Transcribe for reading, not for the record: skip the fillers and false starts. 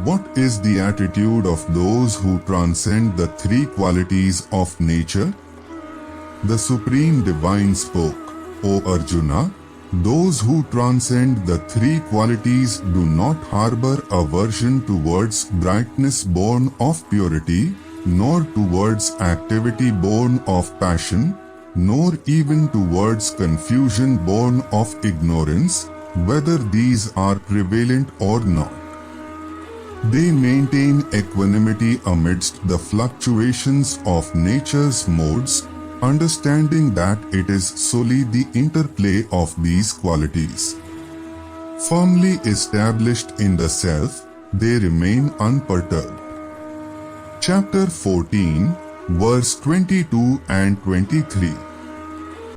What is the attitude of those who transcend the three qualities of nature? The Supreme Divine spoke, O Arjuna, those who transcend the three qualities do not harbor aversion towards brightness born of purity, nor towards activity born of passion, nor even towards confusion born of ignorance, whether these are prevalent or not. They maintain equanimity amidst the fluctuations of nature's modes, understanding that it is solely the interplay of these qualities. Firmly established in the self, they remain unperturbed. Chapter 14, verse 22 and 23.